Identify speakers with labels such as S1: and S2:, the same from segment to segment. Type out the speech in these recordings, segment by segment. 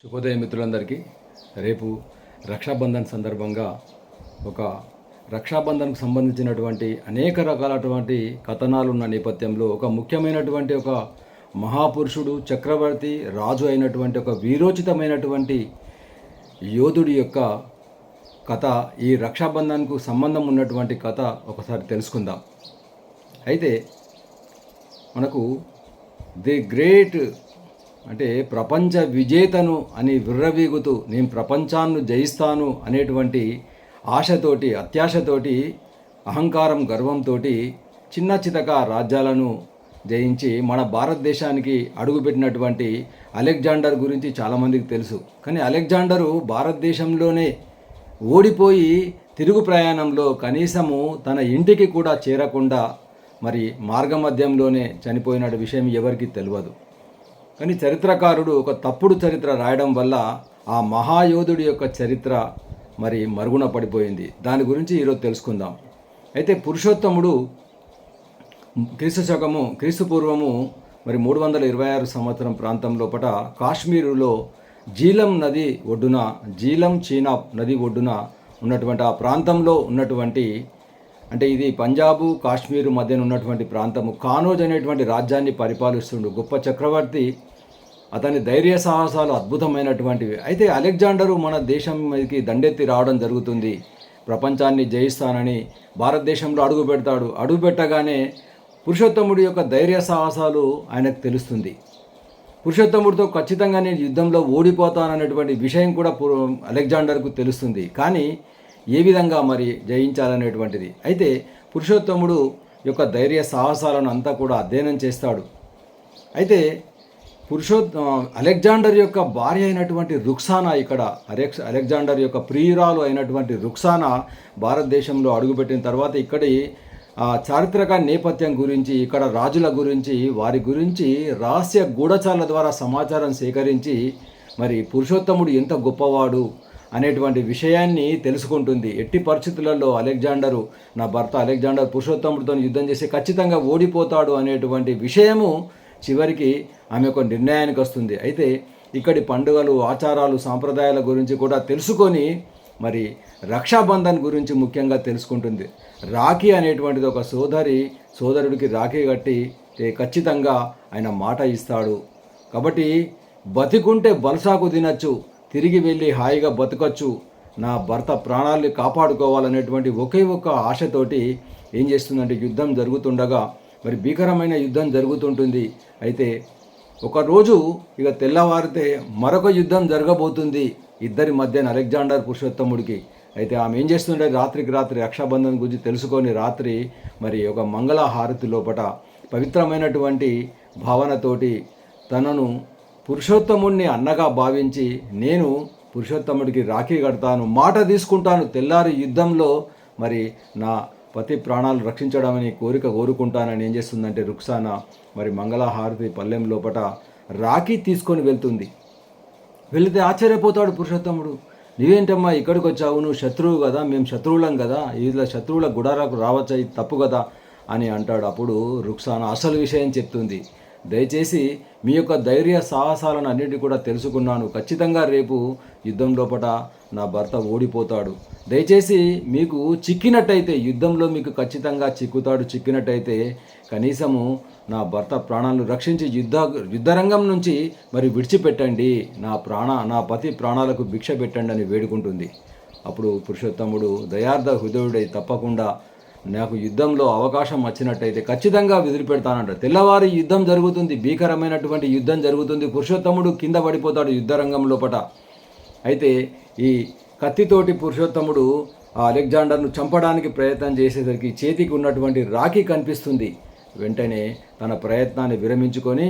S1: శుభోదయం మిత్రులందరికీ. రేపు రక్షాబంధన్ సందర్భంగా ఒక రక్షాబంధన్కు సంబంధించినటువంటి అనేక రకాలటువంటి కథనాలు ఉన్న నేపథ్యంలో ఒక ముఖ్యమైనటువంటి ఒక మహాపురుషుడు, చక్రవర్తి, రాజు అయినటువంటి ఒక వీరోచితమైనటువంటి యోధుడి యొక్క కథ, ఈ రక్షాబంధన్కు సంబంధం ఉన్నటువంటి కథ ఒకసారి తెలుసుకుందాం. అయితే మనకు ది గ్రేట్ అంటే ప్రపంచ విజేతను అని విర్రవీగుతూ నేను ప్రపంచాన్ని జయిస్తాను అనేటువంటి ఆశతోటి, అత్యాశతోటి, అహంకారం, గర్వంతో చిన్న చితక రాజ్యాలను జయించి మన భారతదేశానికి అడుగుపెట్టినటువంటి అలెగ్జాండర్ గురించి చాలామందికి తెలుసు. కానీ అలెగ్జాండరు భారతదేశంలోనే ఓడిపోయి తిరుగు ప్రయాణంలో కనీసము తన ఇంటికి కూడా చేరకుండా మరి మార్గమధ్యంలోనే చనిపోయిన విషయం ఎవరికీ తెలియదు. కానీ చరిత్రకారుడు ఒక తప్పుడు చరిత్ర రాయడం వల్ల ఆ మహాయోధుడి యొక్క చరిత్ర మరి మరుగున పడిపోయింది. దాని గురించి ఈరోజు తెలుసుకుందాం. అయితే పురుషోత్తముడు క్రీస్తు పూర్వము మరి 326 సంవత్సరం ప్రాంతం లోపల కాశ్మీరులో జీలం చీనాబ్ నది ఒడ్డున ఉన్నటువంటి ఆ ప్రాంతంలో ఉన్నటువంటి, అంటే ఇది పంజాబు కాశ్మీరు మధ్యన ఉన్నటువంటి ప్రాంతము, కానోజ్ అనేటువంటి రాజ్యాన్ని పరిపాలిస్తుండు గొప్ప చక్రవర్తి. అతని ధైర్య సాహసాలు అద్భుతమైనటువంటివి. అయితే అలెగ్జాండరు మన దేశం మీదకి దండెత్తి రావడం జరుగుతుంది. ప్రపంచాన్ని జయిస్తానని భారతదేశంలో అడుగుపెట్టగానే పురుషోత్తముడి యొక్క ధైర్య సాహసాలు ఆయనకు తెలుస్తుంది. పురుషోత్తముడితో ఖచ్చితంగా నేను యుద్ధంలో ఓడిపోతాననేటువంటి విషయం కూడా అలెగ్జాండర్కు తెలుస్తుంది. కానీ ఏ విధంగా మరి జయించాలనేటువంటిది. అయితే పురుషోత్తముడు యొక్క ధైర్య సాహసాలను అంతా కూడా అధ్యయనం చేస్తాడు. అయితే అలెగ్జాండర్ యొక్క భార్య అయినటువంటి రుక్సానా, ఇక్కడ అలెగ్జాండర్ యొక్క ప్రియురాలు అయినటువంటి రుక్సానా భారతదేశంలో అడుగుపెట్టిన తర్వాత ఇక్కడి చారిత్రక నేపథ్యం గురించి, ఇక్కడ రాజుల గురించి, వారి గురించి రహస్య గూఢచారుల ద్వారా సమాచారం సేకరించి మరి పురుషోత్తముడు ఎంత గొప్పవాడు అనేటువంటి విషయాన్ని తెలుసుకుంటుంది. ఎట్టి పరిస్థితులలో అలెగ్జాండరు, నా భర్త అలెగ్జాండర్ పురుషోత్తముడితో యుద్ధం చేసి ఖచ్చితంగా ఓడిపోతాడు అనేటువంటి విషయము చివరికి ఆమె ఒక నిర్ణయానికి వస్తుంది. అయితే ఇక్కడి పండుగలు, ఆచారాలు, సాంప్రదాయాల గురించి కూడా తెలుసుకొని మరి రక్షాబంధన్ గురించి ముఖ్యంగా తెలుసుకుంటుంది. రాఖీ అనేటువంటిది ఒక సోదరుడికి రాఖీ కట్టి ఖచ్చితంగా ఆయన మాట ఇస్తాడు. కాబట్టి బతికుంటే బల్సాకు తినచ్చు, తిరిగి వెళ్ళి హాయిగా బతకచ్చు, నా భర్త ప్రాణాలను కాపాడుకోవాలనేటువంటి ఒకే ఒక్క ఆశతోటి ఏం చేస్తుందంటే యుద్ధం జరుగుతుండగా మరి భీకరమైన యుద్ధం జరుగుతుంటుంది. అయితే ఒకరోజు ఇక తెల్లవారితే మరొక యుద్ధం జరగబోతుంది ఇద్దరి మధ్యన, అలెగ్జాండర్ పురుషోత్తముడికి. అయితే ఆమె ఏం చేస్తుంటే రాత్రికి రాత్రి రక్షాబంధన్ గురించి తెలుసుకొని రాత్రి మరి ఒక మంగళ హారతి లోపట పవిత్రమైనటువంటి భావనతోటి తనను పురుషోత్తముడిని అన్నగా భావించి నేను పురుషోత్తముడికి రాఖీ కడతాను, మాట తీసుకుంటాను, తెల్లారి యుద్ధంలో మరి నా పతి ప్రాణాలు రక్షించడమని కోరుకుంటానని ఏం చేస్తుందంటే రుక్సానా మరి మంగళహారతి పల్లెం లోపట రాఖీ తీసుకొని వెళితే ఆశ్చర్యపోతాడు పురుషోత్తముడు. నువ్వేంటమ్మా ఇక్కడికి వచ్చావు, నువ్వు శత్రువు కదా, మేము శత్రువులం కదా, ఇలా శత్రువుల గుడారాకు రావచ్చా, ఇది తప్పు కదా అని అంటాడు. అప్పుడు రుక్సానా అసలు విషయం చెప్తుంది. దయచేసి మీ యొక్క ధైర్య సాహసాలను అన్నింటినీ కూడా తెలుసుకున్నాను. ఖచ్చితంగా రేపు యుద్ధం లోపల నా భర్త ఓడిపోతాడు. దయచేసి మీకు చిక్కినట్టయితే, యుద్ధంలో మీకు ఖచ్చితంగా చిక్కినట్టయితే కనీసము నా భర్త ప్రాణాలను రక్షించి యుద్ధరంగం నుంచి మరి విడిచిపెట్టండి, నా పతి ప్రాణాలకు భిక్ష పెట్టండి అని వేడుకుంటుంది. అప్పుడు పురుషోత్తముడు దయార్థ హృదయుడై తప్పకుండా నాకు యుద్ధంలో అవకాశం వచ్చినట్టయితే ఖచ్చితంగా వదిలిపెడతానంట. తెల్లవారి యుద్ధం జరుగుతుంది, భీకరమైనటువంటి యుద్ధం జరుగుతుంది. పురుషోత్తముడు కింద పడిపోతాడు యుద్ధరంగం లోపట. అయితే ఈ కత్తితోటి పురుషోత్తముడు ఆ అలెగ్జాండర్ను చంపడానికి ప్రయత్నం చేసేసరికి చేతికి ఉన్నటువంటి రాఖీ కనిపిస్తుంది. వెంటనే తన ప్రయత్నాన్ని విరమించుకొని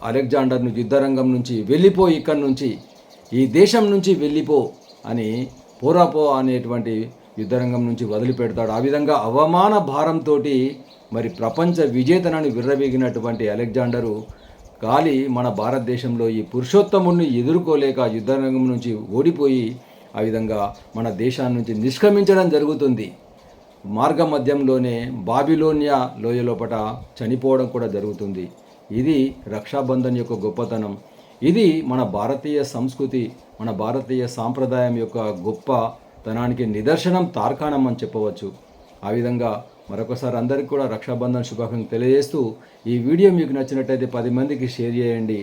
S1: అలెగ్జాండర్ను యుద్ధరంగం నుంచి వెళ్ళిపో, ఇక్కడి నుంచి ఈ దేశం నుంచి వెళ్ళిపో అని పోరాపో అనేటువంటి యుద్ధరంగం నుంచి వదిలిపెడతాడు. ఆ విధంగా అవమాన భారంతో మరి ప్రపంచ విజేతనని విర్రవీగినటువంటి అలెగ్జాండరు మన భారతదేశంలో ఈ పురుషోత్తముడిని ఎదుర్కోలేక యుద్ధరంగం నుంచి ఓడిపోయి ఆ విధంగా మన దేశాన్ని నుంచి నిష్క్రమించడం జరుగుతుంది. మార్గ మధ్యంలోనే బాబిలోనియా లోయ లోపట చనిపోవడం కూడా జరుగుతుంది. ఇది రక్షాబంధన్ యొక్క గొప్పతనం. ఇది మన భారతీయ సంస్కృతి, మన భారతీయ సాంప్రదాయం యొక్క గొప్పతనానికి నిదర్శనం, తార్కాణం అని చెప్పవచ్చు. ఆ విధంగా మరొకసారి అందరికీ కూడా రక్షాబంధన్ శుభాకాంక్షలు తెలియజేస్తూ, ఈ వీడియో మీకు నచ్చినట్టయితే 10 మందికి షేర్ చేయండి.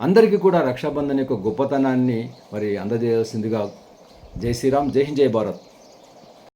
S1: అందరికీ కూడా రక్షాబంధన్ యొక్క గొప్పతనాన్ని మరి అందజేయాల్సిందిగా. జై శ్రీరామ్, జై హింద్, జై భారత్.